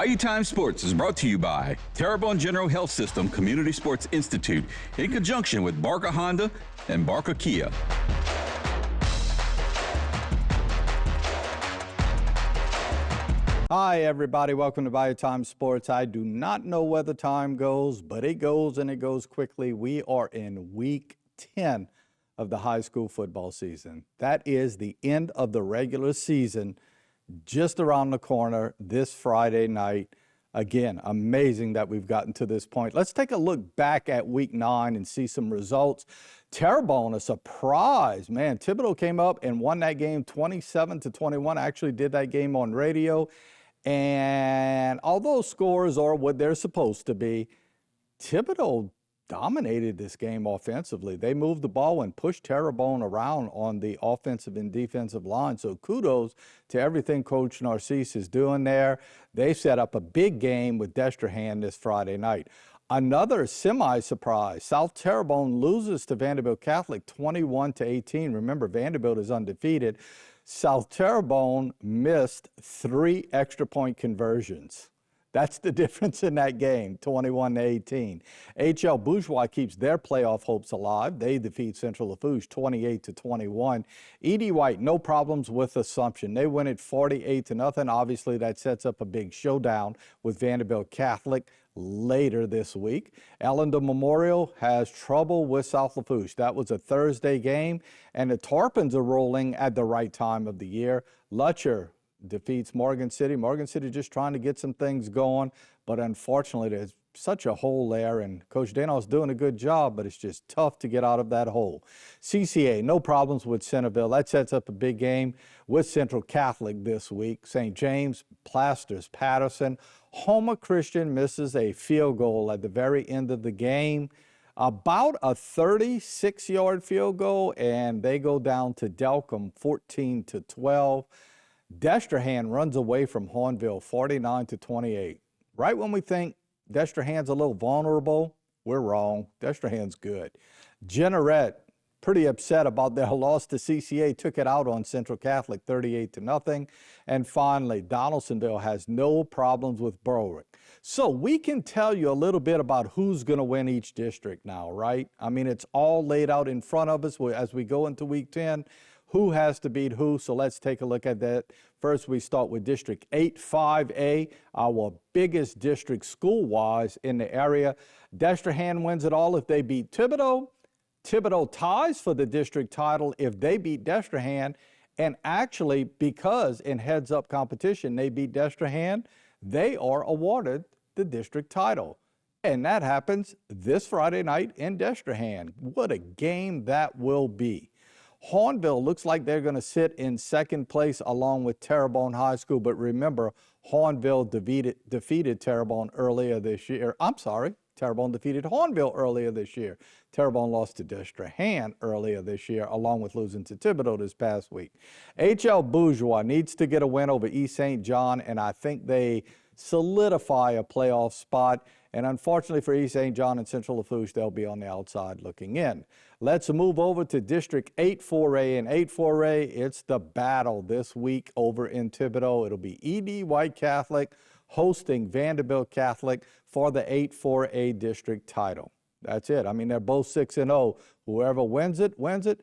Bayou Time Sports is brought to you by Terrebonne General Health System Community Sports Institute in conjunction with Barker Honda and Barker Kia. Hi, everybody. Welcome to Bayou Time Sports. I do not know where the time goes, but it goes and it goes quickly. We are in week 10 of the high school football season. That is the end of the regular season just around the corner this Friday night. Again, amazing that we've gotten to this point. Let's take a look back at week 9 and see some results. Terrebonne, a surprise. Man, Thibodaux came up and won that game 27-21. I actually did that game on radio. And although scores are what they're supposed to be, Thibodaux dominated this game offensively. They moved the ball and pushed Terrebonne around on the offensive and defensive line. So kudos to everything Coach Narcisse is doing there. They set up a big game with Destrehan this Friday night. Another semi-surprise. South Terrebonne loses to Vanderbilt Catholic 21-18. Remember, Vanderbilt is undefeated. South Terrebonne missed 3 extra point conversions. That's the difference in that game, 21-18. H.L. Bourgeois keeps their playoff hopes alive. They defeat Central Lafourche 28-21. E.D. White, no problems with Assumption. They win it 48-0. Obviously, that sets up a big showdown with Vanderbilt Catholic later this week. Ellendale Memorial has trouble with South Lafourche. That was a Thursday game, and the Tarpons are rolling at the right time of the year. Lutcher defeats Morgan City. Morgan City just trying to get some things going, but unfortunately there's such a hole there, and Coach Dano's doing a good job, but it's just tough to get out of that hole. CCA, no problems with Centerville. That sets up a big game with Central Catholic this week. St. James plasters Patterson. Houma Christian misses a field goal at the very end of the game. About a 36-yard field goal, and they go down to Delcom 14-12. Destrehan runs away from Hornville 49-28. Right when we think Destrehan's a little vulnerable, we're wrong. Destrehan's good. Jeanerette, pretty upset about their loss to CCA, took it out on Central Catholic 38-0. And finally, Donaldsonville has no problems with Berwick. So we can tell you a little bit about who's going to win each district now, right? I mean, it's all laid out in front of us as we go into week 10. Who has to beat who? So let's take a look at that. First, we start with District 8, 5A, our biggest district school-wise in the area. Destrehan wins it all if they beat Thibodaux. Thibodaux ties for the district title if they beat Destrehan. And actually, because in heads-up competition they beat Destrehan, they are awarded the district title. And that happens this Friday night in Destrehan. What a game that will be. Hornville looks like they're going to sit in second place along with Terrebonne High School. But remember, Hornville defeated Terrebonne earlier this year. I'm sorry, Terrebonne defeated Hornville earlier this year. Terrebonne lost to Destrehan earlier this year, along with losing to Thibodaux this past week. H.L. Bourgeois needs to get a win over East St. John, and I think they solidify a playoff spot. And unfortunately for East St. John and Central Lafourche, they'll be on the outside looking in. Let's move over to District 8 4A. And 8 4A, it's the battle this week over in Thibodaux. It'll be E.D. White Catholic hosting Vanderbilt Catholic for the 8 4A district title. That's it. I mean, they're both 6-0. Whoever wins it, wins it.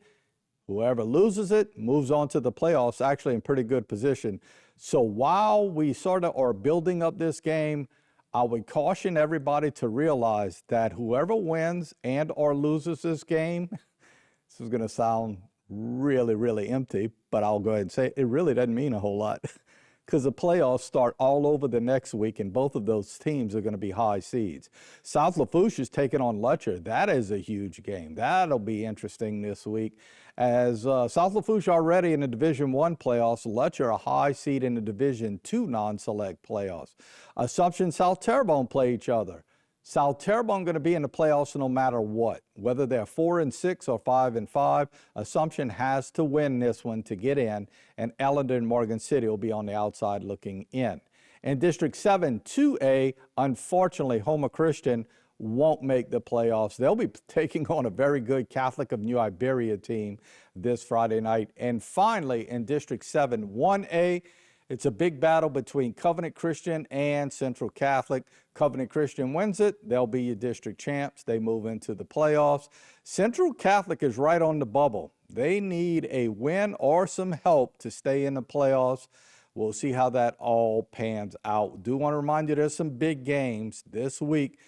Whoever loses it moves on to the playoffs, actually in pretty good position. So while we sort of are building up this game, I would caution everybody to realize that whoever wins and or loses this game, this is going to sound really, really empty, but I'll go ahead and say it really doesn't mean a whole lot because the playoffs start all over the next week, and both of those teams are going to be high seeds. South Lafourche is taking on Lutcher. That is a huge game. That'll be interesting this week. As South Lafourche already in the Division I playoffs, Lutcher a high seed in the Division II non-select playoffs. Assumption, South Terrebonne play each other. South Terrebonne going to be in the playoffs no matter what, whether they're 4-6 or 5-5. Assumption has to win this one to get in, and Ellendale and Morgan City will be on the outside looking in. In District 7, 2A, unfortunately, Houma Christian won't make the playoffs. They'll be taking on a very good Catholic of New Iberia team this Friday night. And finally, in District 7, 1A, It's a big battle between Covenant Christian and Central Catholic. Covenant Christian wins it, they'll be your district champs. They move into the playoffs. Central Catholic is right on the bubble. They need a win or some help to stay in the playoffs. We'll see how that all pans out. Do want to remind you there's some big games this week.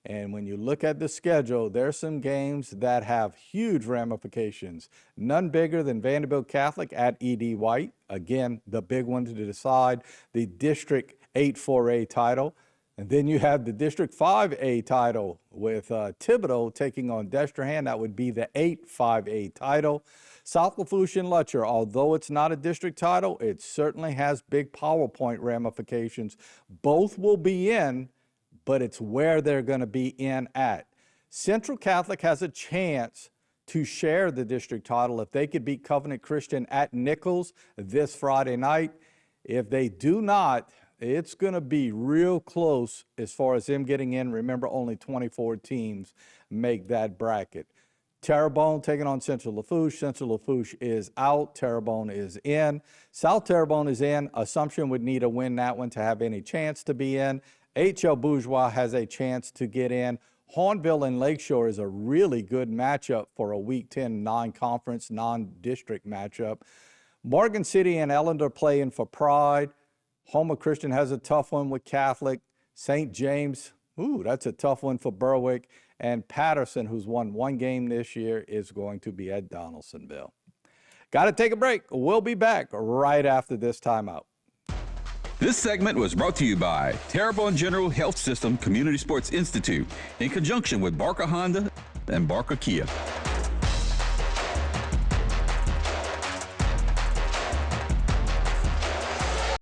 And when you look at the schedule, there's some games that have huge ramifications. None bigger than Vanderbilt Catholic at E.D. White. Again, the big one to decide the District 8-4A title. And then you have the District 5A title with Thibodaux taking on Destrehan. That would be the 8-5A title. South Lafourche and Lutcher, although it's not a district title, it certainly has big PowerPoint ramifications. Both will be in, but it's where they're going to be in at. Central Catholic has a chance to share the district title if they could beat Covenant Christian at Nichols this Friday night. If they do not, it's going to be real close as far as them getting in. Remember, only 24 teams make that bracket. Terrebonne taking on Central Lafourche. Central Lafourche is out. Terrebonne is in. South Terrebonne is in. Assumption would need a win that one to have any chance to be in. H.L. Bourgeois has a chance to get in. Hornville and Lakeshore is a really good matchup for a Week 10 non-conference, non-district matchup. Morgan City and Ellender playing for Pride. Houma Christian has a tough one with Catholic. St. James, that's a tough one for Berwick. And Patterson, who's won one game this year, is going to be at Donaldsonville. Got to take a break. We'll be back right after this timeout. This segment was brought to you by Terrebonne General Health System Community Sports Institute in conjunction with Barker Honda and Barker Kia.